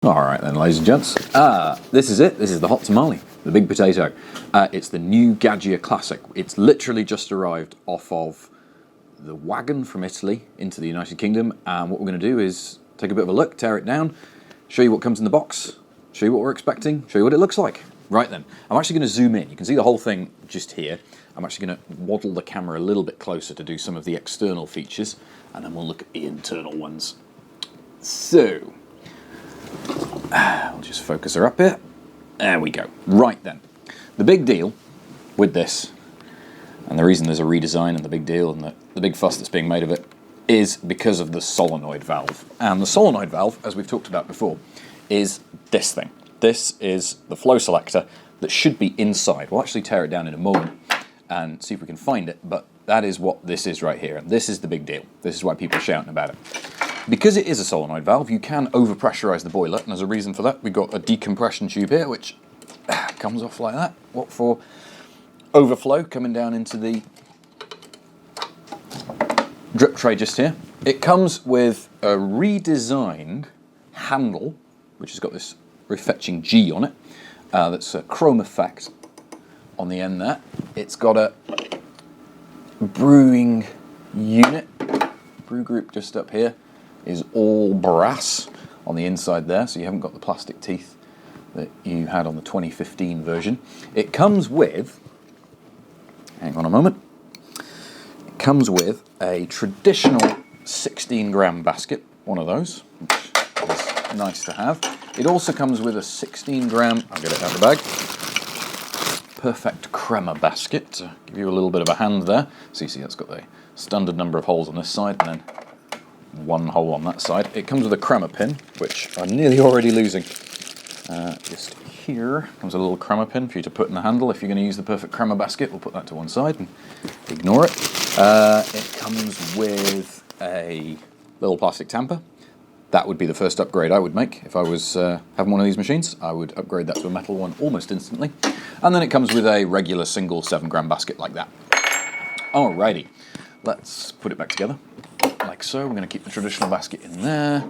Alright then, ladies and gents, this is it. This is the hot tamale, the big potato. It's the new Gaggia Classic. It's literally just arrived off of the wagon from Italy into the United Kingdom, and what we're going to do is take a bit of a look, tear it down, show you what comes in the box, show you what we're expecting, show you what it looks like. Right then, I'm actually going to zoom in. You can see the whole thing just here. I'm actually going to waddle the camera a little bit closer to do some of the external features, and then we'll look at the internal ones. So, I'll just focus her up here. There we go. Right then, the big deal with this, and the reason there's a redesign and the big deal and the big fuss that's being made of it, is because of the solenoid valve. And the solenoid valve, as we've talked about before, is this thing. This is the flow selector that should be inside. We'll actually tear it down in a moment and see if we can find it, but that is what this is right here, and this is the big deal. This is why people are shouting about it. Because it is a solenoid valve, you can overpressurize the boiler, and as a reason for that, we've got a decompression tube here, which comes off like that. What for? Overflow coming down into the drip tray just here. It comes with a redesigned handle, which has got this refetching G on it. That's a chrome effect on the end there. It's got a brewing unit, brew group just up here. Is all brass on the inside there, so you haven't got the plastic teeth that you had on the 2015 version. It comes with, hang on a moment, it comes with a traditional 16 gram basket, one of those, which is nice to have. It also comes with a 16 gram, I'll get it out of the bag, perfect crema basket to give you a little bit of a hand there. So you see it's got the standard number of holes on this side and then one hole on that side. It comes with a crema pin, which I'm nearly already losing. Just here comes a little crema pin for you to put in the handle. If you're going to use the perfect crema basket, we'll put that to one side and ignore it. It comes with a little plastic tamper. That would be the first upgrade I would make if I was having one of these machines. I would upgrade that to a metal one almost instantly. And then it comes with a regular single 7 gram basket like that. Alrighty, let's put it back together. Like so. We're going to keep the traditional basket in there.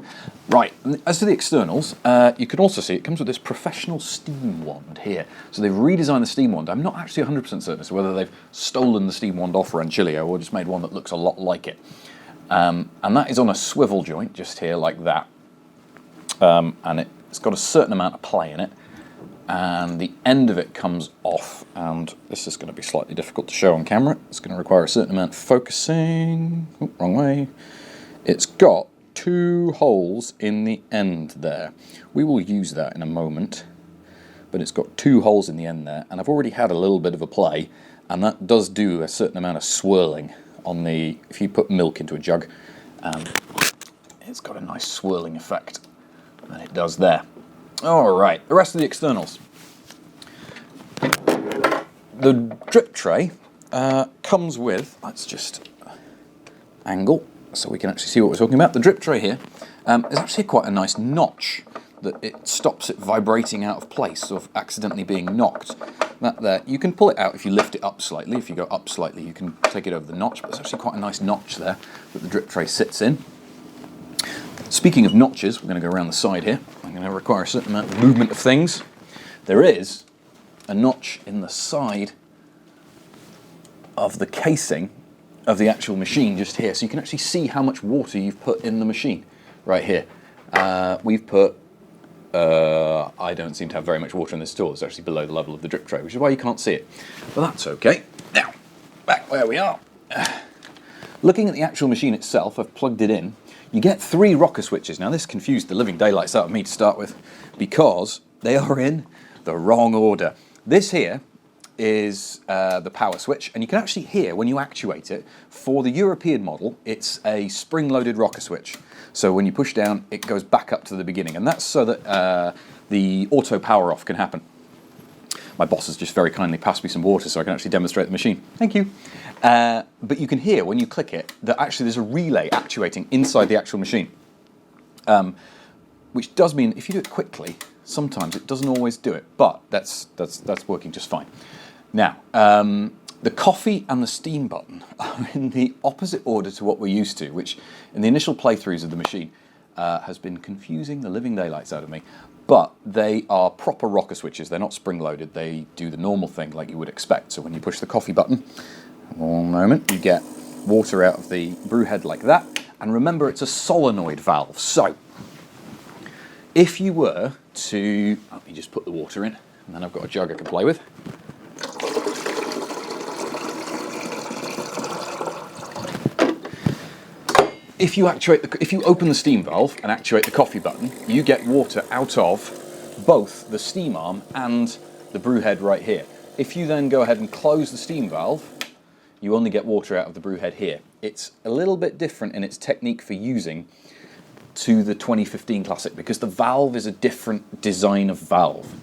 Right, as to the externals, you can also see it comes with this professional steam wand here. So they've redesigned the steam wand. I'm not actually 100% certain as to whether they've stolen the steam wand off Rancilio or just made one that looks a lot like it. And that is on a swivel joint just here like that. And it's got a certain amount of play in it. And the end of it comes off, and this is going to be slightly difficult to show on camera. It's going to require a certain amount of focusing. Oh, wrong way. It's got 2 holes in the end there. We will use that in a moment, but it's got 2 holes in the end there, and I've already had a little bit of a play, and that does do a certain amount of swirling on the, if you put milk into a jug, it's got a nice swirling effect that it does there. Alright, the rest of the externals. The drip tray comes with, let's just angle so we can actually see what we're talking about. The drip tray here is actually quite a nice notch that it stops it vibrating out of place, of accidentally being knocked. That there, you can pull it out if you lift it up slightly. If you go up slightly, you can take it over the notch, but it's actually quite a nice notch there that the drip tray sits in. Speaking of notches, we're going to go around the side here. I'm going to require a certain amount of movement of things. There is a notch in the side of the casing of the actual machine just here, so you can actually see how much water you've put in the machine right here. We've put, I don't seem to have very much water in this at all. It's actually below the level of the drip tray, which is why you can't see it. But that's okay. Now, back where we are. Looking at the actual machine itself, I've plugged it in. You get 3 rocker switches. Now this confused the living daylights out of me to start with because they are in the wrong order. This here is the power switch, and you can actually hear when you actuate it. For the European model, it's a spring-loaded rocker switch. So when you push down, it goes back up to the beginning, and that's so that the auto power off can happen. My boss has just very kindly passed me some water so I can actually demonstrate the machine. Thank you. But you can hear when you click it that actually there's a relay actuating inside the actual machine. Which does mean if you do it quickly, sometimes it doesn't always do it, but that's working just fine. Now, the coffee and the steam button are in the opposite order to what we're used to, which in the initial playthroughs of the machine, has been confusing the living daylights out of me. But they are proper rocker switches. They're not spring-loaded. They do the normal thing like you would expect. So when you push the coffee button, one moment, you get water out of the brew head like that. And remember, it's a solenoid valve. So if you were to, let me just put the water in, and then I've got a jug I can play with. If you open the steam valve and actuate the coffee button, you get water out of both the steam arm and the brew head right here. If you then go ahead and close the steam valve, you only get water out of the brew head here. It's a little bit different in its technique for using to the 2015 Classic because the valve is a different design of valve.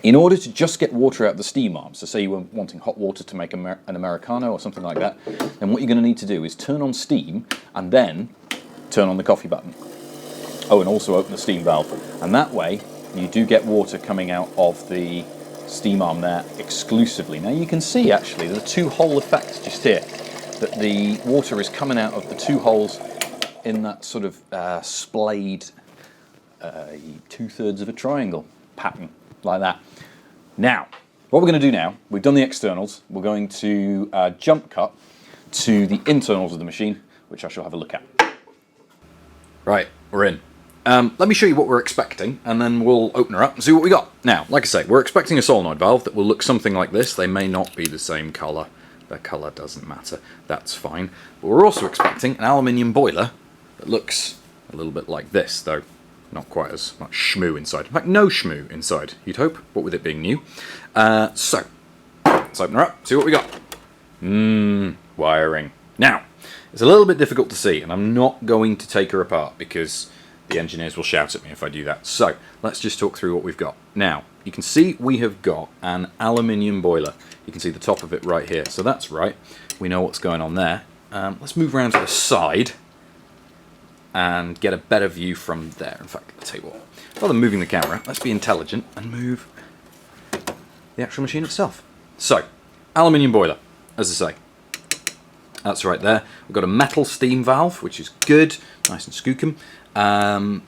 In order to just get water out of the steam arm, so say you were wanting hot water to make an Americano or something like that, then what you're going to need to do is turn on steam and then turn on the coffee button. Oh, and also open the steam valve. And that way, you do get water coming out of the steam arm there exclusively. Now you can see actually the two-hole effect just here, that the water is coming out of the two holes in that sort of splayed 2/3 of a triangle pattern. Like that. Now, what we're going to do now, we've done the externals, we're going to jump cut to the internals of the machine, which I shall have a look at. Right, we're in. Let me show you what we're expecting, and then we'll open her up and see what we got. Now, like I say, we're expecting a solenoid valve that will look something like this. They may not be the same colour. Their colour doesn't matter. That's fine. But we're also expecting an aluminium boiler that looks a little bit like this, though. Not quite as much schmoo inside. In fact, no schmoo inside, you'd hope, what with it being new. So, let's open her up, see what we got. Wiring. Now, it's a little bit difficult to see, and I'm not going to take her apart because the engineers will shout at me if I do that. So, let's just talk through what we've got. Now, you can see we have got an aluminium boiler. You can see the top of it right here, so that's right. We know what's going on there. Let's move around to the side and get a better view from there. In fact, I'll tell you what, rather than moving the camera, let's be intelligent and move the actual machine itself. So, aluminium boiler, as I say. That's right there. We've got a metal steam valve, which is good, nice and skookum.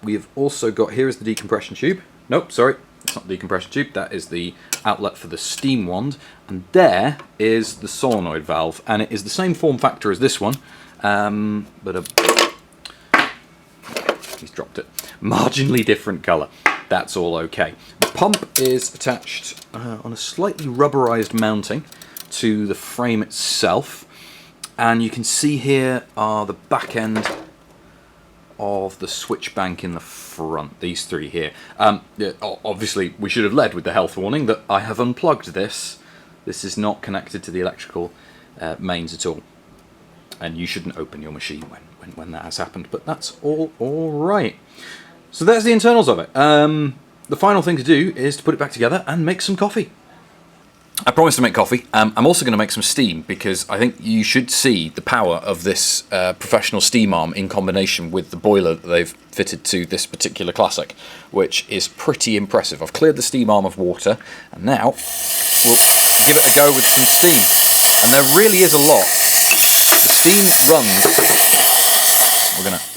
We've also got, here is the decompression tube. Nope, sorry, it's not the decompression tube, that is the outlet for the steam wand. And there is the solenoid valve, and it is the same form factor as this one, but he's dropped it. Marginally different colour. That's all okay. The pump is attached on a slightly rubberized mounting to the frame itself. And you can see here are the back end of the switch bank in the front. These three here. Obviously, we should have led with the health warning that I have unplugged this. This is not connected to the electrical mains at all. And you shouldn't open your machine when that has happened, but that's all right. So there's the internals of it. The final thing to do is to put it back together and make some coffee. I promised to make coffee. I'm also going to make some steam because I think you should see the power of this professional steam arm in combination with the boiler that they've fitted to this particular Classic, which is pretty impressive. I've cleared the steam arm of water, and now we'll give it a go with some steam. And there really is a lot. The steam runs.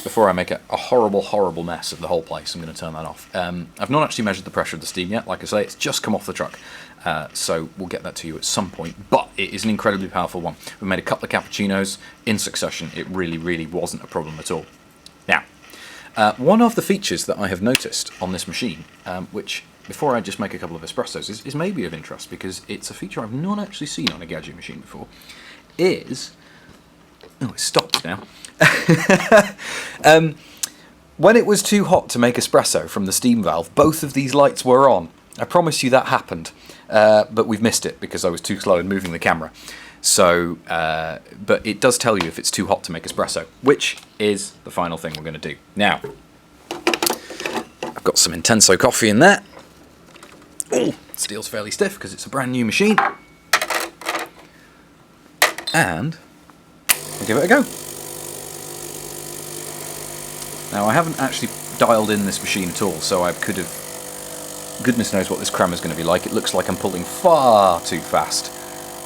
Before I make a horrible mess of the whole place, I'm going to turn that off. I've not actually measured the pressure of the steam yet. Like I say, it's just come off the truck. So we'll get that to you at some point. But it is an incredibly powerful one. We made a couple of cappuccinos in succession. It really wasn't a problem at all. Now, one of the features that I have noticed on this machine, which before I just make a couple of espressos, is maybe of interest because it's a feature I've not actually seen on a Gaggia machine before, is... Oh, it stopped now. When it was too hot to make espresso from the steam valve, both of these lights were on. I promise you that happened, but we've missed it because I was too slow in moving the camera. So, but it does tell you if it's too hot to make espresso, which is the final thing we're going to do. Now, I've got some Intenso coffee in there. Oh, steel's fairly stiff because it's a brand new machine. And we'll give it a go. Now, I haven't actually dialed in this machine at all, so I could have... Goodness knows what this crema is going to be like. It looks like I'm pulling far too fast.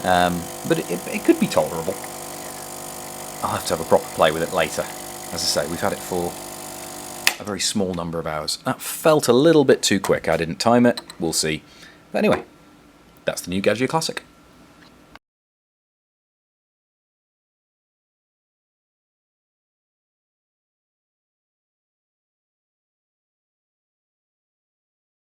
But it could be tolerable. I'll have to have a proper play with it later. As I say, we've had it for a very small number of hours. That felt a little bit too quick. I didn't time it. We'll see. But anyway, that's the new Gaggia Classic.